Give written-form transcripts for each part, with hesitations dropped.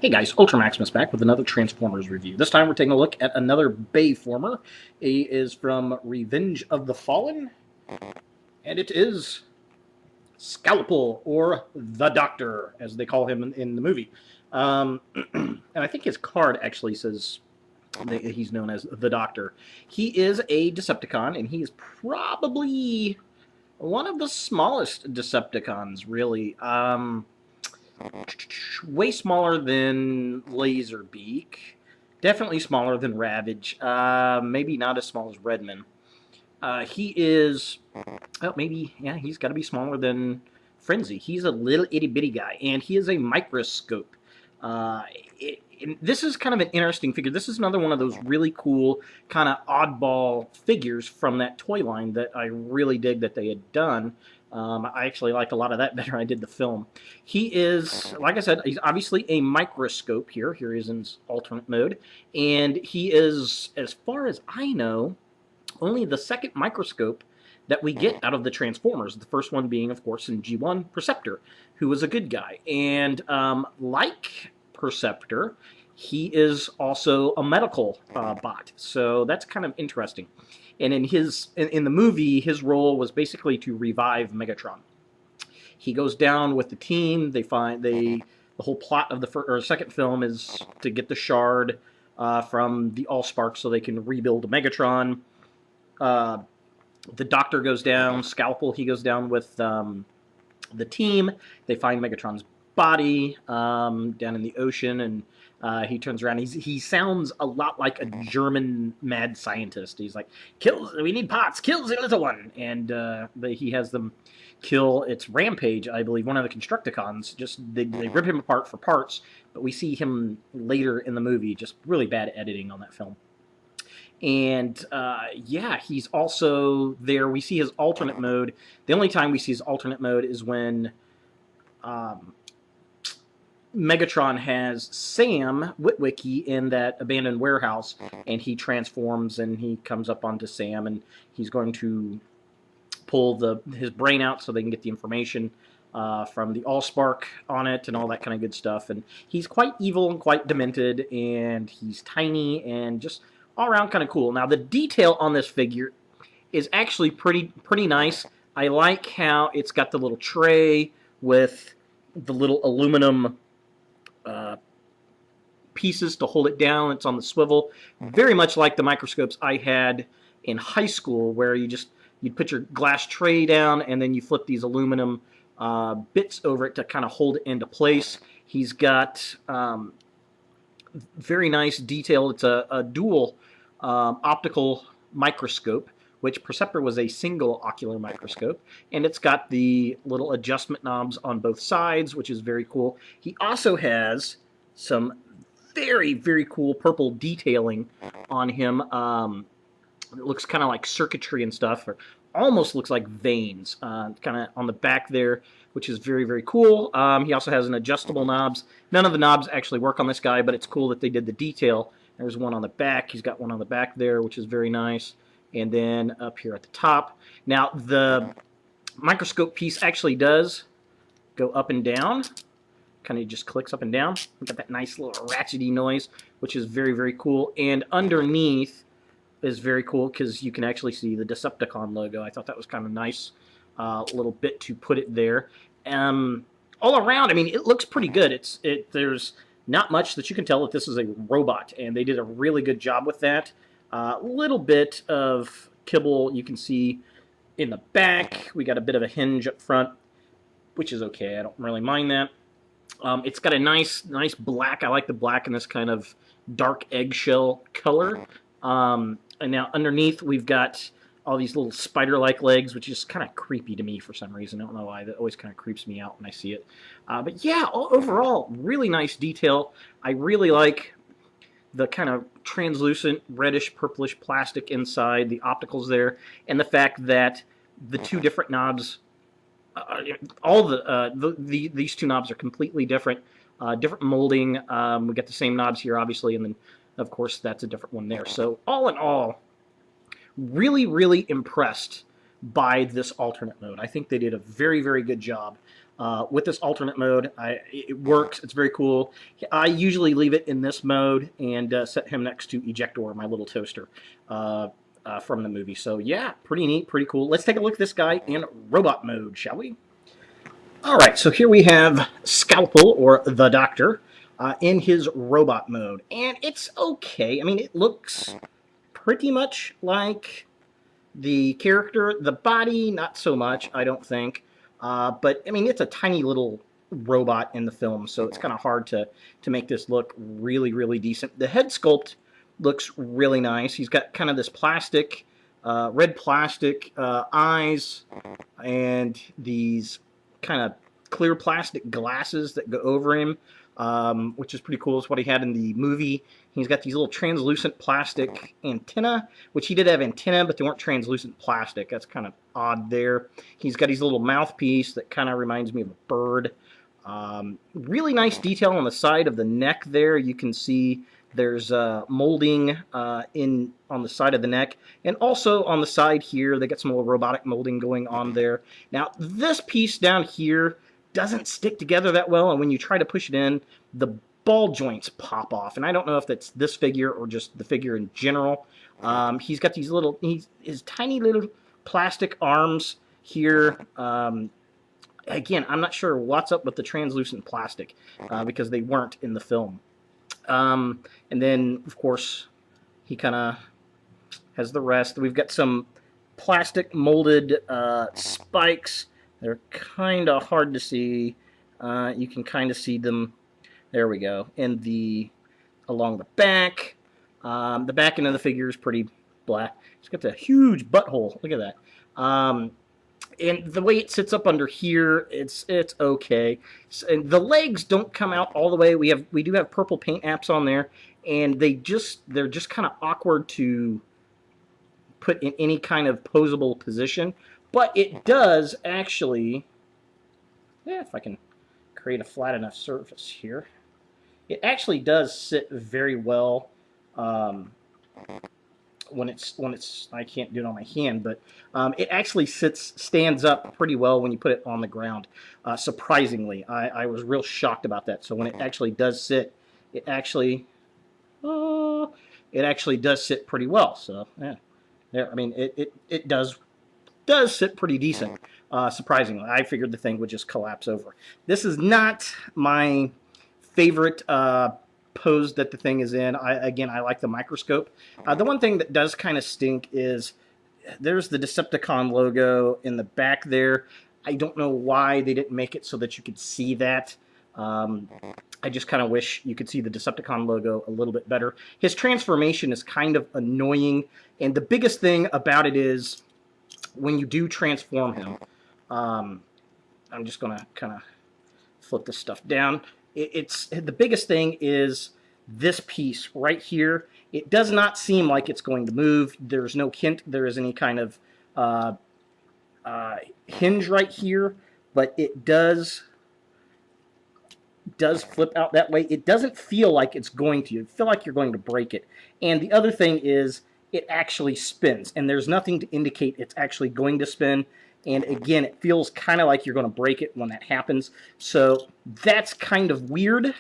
Hey guys, Ultramaximus back with another Transformers review. This time we're taking a look at another Bayformer. He is from Revenge of the Fallen, and it is Scalpel, or The Doctor, as they call him in the movie. And I think his card actually says that he's known as The Doctor. He is a Decepticon, and he is probably one of the smallest Decepticons, really. Way smaller than Laserbeak. Definitely smaller than Ravage. Maybe not as small as Redman. He is, well, maybe, yeah, he's got to be smaller than Frenzy. He's a little itty bitty guy, and he is a microscope. Uh, this is kind of an interesting figure. This is another one of those really cool, kind of oddball figures from that toy line that I really dig that they had done. I actually liked a lot of that better than I did the film. He is, like I said, he's obviously a microscope here. Here he is in his alternate mode. And he is, as far as I know, only the second microscope that we get out of the Transformers. The first one being, of course, in G1, Perceptor, who was a good guy. And like Perceptor, he is also a medical bot. So that's kind of interesting. And in the movie, his role was basically to revive Megatron. He goes down with the team. The whole plot of the second film is to get the shard from the Allspark so they can rebuild Megatron. The Doctor goes down. Scalpel, he goes down with the team. They find Megatron's body down in the ocean, and he turns around. He sounds a lot like a German mad scientist. He's like, we need pots, kill the little one. And he has them kill, it's Rampage, I believe, one of the Constructicons. They rip him apart for parts, but we see him later in the movie. Just really bad editing on that film. And yeah, he's also there. We see his alternate mode. The only time we see his alternate mode is when Megatron has Sam Witwicky in that abandoned warehouse, and he transforms and he comes up onto Sam, and he's going to pull his brain out so they can get the information from the Allspark on it and all that kind of good stuff. And he's quite evil and quite demented, and he's tiny and just all around kind of cool. Now, the detail on this figure is actually pretty nice. I like how it's got the little tray with the little aluminum pieces to hold it down. It's on the swivel, very much like the microscopes I had in high school, where you'd put your glass tray down and then you flip these aluminum bits over it to kind of hold it into place. He's got very nice detail. It's a dual optical microscope, which Perceptor was a single ocular microscope, and it's got the little adjustment knobs on both sides, which is very cool. He also has some very cool purple detailing on him. It looks kind of like circuitry and stuff, or almost looks like veins, kind of on the back there, which is very cool. He also has an adjustable knobs. None of the knobs actually work on this guy, but it's cool that they did the detail. There's one on the back. He's got one on the back there, which is very nice. And then up here at the top. Now, the microscope piece actually does go up and down. Kind of just clicks up and down. We got that nice little ratchety noise, which is very cool. And underneath is very cool because you can actually see the Decepticon logo. I thought that was kind of nice little bit to put it there. All around, I mean, it looks pretty good. There's not much that you can tell that this is a robot, and they did a really good job with that. A little bit of kibble you can see in the back. We got a bit of a hinge up front, which is okay. I don't really mind that. It's got a nice black. I like the black in this kind of dark eggshell color. And now underneath we've got all these little spider-like legs, which is kind of creepy to me for some reason. I don't know why. That always kind of creeps me out when I see it. But yeah, overall, really nice detail. I really like the kind of translucent reddish purplish plastic inside, the opticals there, and the fact that the two different knobs, these two knobs are completely different, different molding. We got the same knobs here, obviously, and then of course that's a different one there. So all in all, really impressed by this alternate mode. I think they did a very good job. With this alternate mode, it works. It's very cool. I usually leave it in this mode and set him next to Ejector, my little toaster, from the movie. So yeah, pretty neat, pretty cool. Let's take a look at this guy in robot mode, shall we? All right, so here we have Scalpel, or the Doctor, in his robot mode. And it's okay. I mean, it looks pretty much like the character. The body, not so much, I don't think. But, I mean, it's a tiny little robot in the film, so it's kind of hard to make this look really, really decent. The head sculpt looks really nice. He's got kind of this plastic, red plastic eyes, and these kind of clear plastic glasses that go over him, which is pretty cool. It's what he had in the movie. He's got these little translucent plastic antenna, which he did have antenna, but they weren't translucent plastic. That's kind of odd there. He's got his little mouthpiece that kind of reminds me of a bird. Really nice detail on the side of the neck there. You can see there's molding on the side of the neck, and also on the side here they got some little robotic molding going on there. Now this piece down here doesn't stick together that well, and when you try to push it in, the ball joints pop off. And I don't know if that's this figure or just the figure in general. He's got these little, his tiny little plastic arms here. Again, I'm not sure what's up with the translucent plastic because they weren't in the film. And then, of course, he kind of has the rest. We've got some plastic molded spikes. They're kind of hard to see. You can kind of see them. There we go. And along the back. The back end of the figure is pretty black. It's got a huge butthole. Look at that. And the way it sits up under here, it's okay. And the legs don't come out all the way. We do have purple paint apps on there, and they're just kind of awkward to put in any kind of posable position. But it does actually, yeah, if I can create a flat enough surface here, it actually does sit very well. When it's I can't do it on my hand, but it actually stands up pretty well when you put it on the ground. Surprisingly, I was real shocked about that. So when it actually does sit, it actually does sit pretty well. So yeah, there. I mean, it does sit pretty decent. Surprisingly, I figured the thing would just collapse over. This is not my favorite pose that the thing is in. Again, I like the microscope. The one thing that does kind of stink is there's the Decepticon logo in the back there. I don't know why they didn't make it so that you could see that. I just kind of wish you could see the Decepticon logo a little bit better. His transformation is kind of annoying, and the biggest thing about it is when you do transform him, I'm just going to kind of flip this stuff down. It's the biggest thing is this piece right here. It does not seem like it's going to move. There's no hint there is any kind of hinge right here, but it does flip out that way. It doesn't feel like it's going to. You feel like you're going to break it. And the other thing is it actually spins, and there's nothing to indicate it's actually going to spin. And again, it feels kind of like you're going to break it when that happens. So that's kind of weird.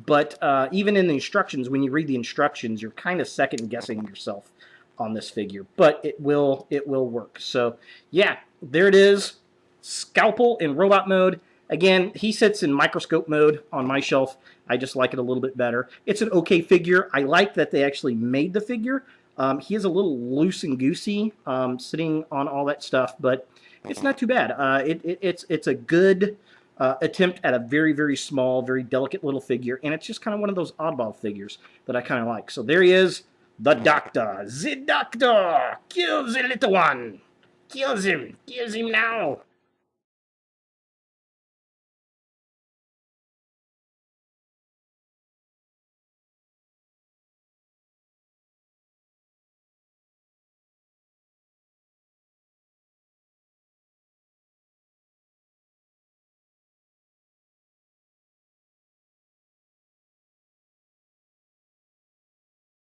But even in the instructions, when you read the instructions, you're kind of second guessing yourself on this figure. But it will work. So yeah, there it is. Scalpel in robot mode. Again, he sits in microscope mode on my shelf. I just like it a little bit better. It's an okay figure. I like that they actually made the figure. He is a little loose and goosey, sitting on all that stuff, but it's not too bad. It's a good attempt at a very, very small, very delicate little figure, and it's just kind of one of those oddball figures that I kind of like. So there he is, the Doctor. The Doctor! Kill the little one! Kills him! Kills him now!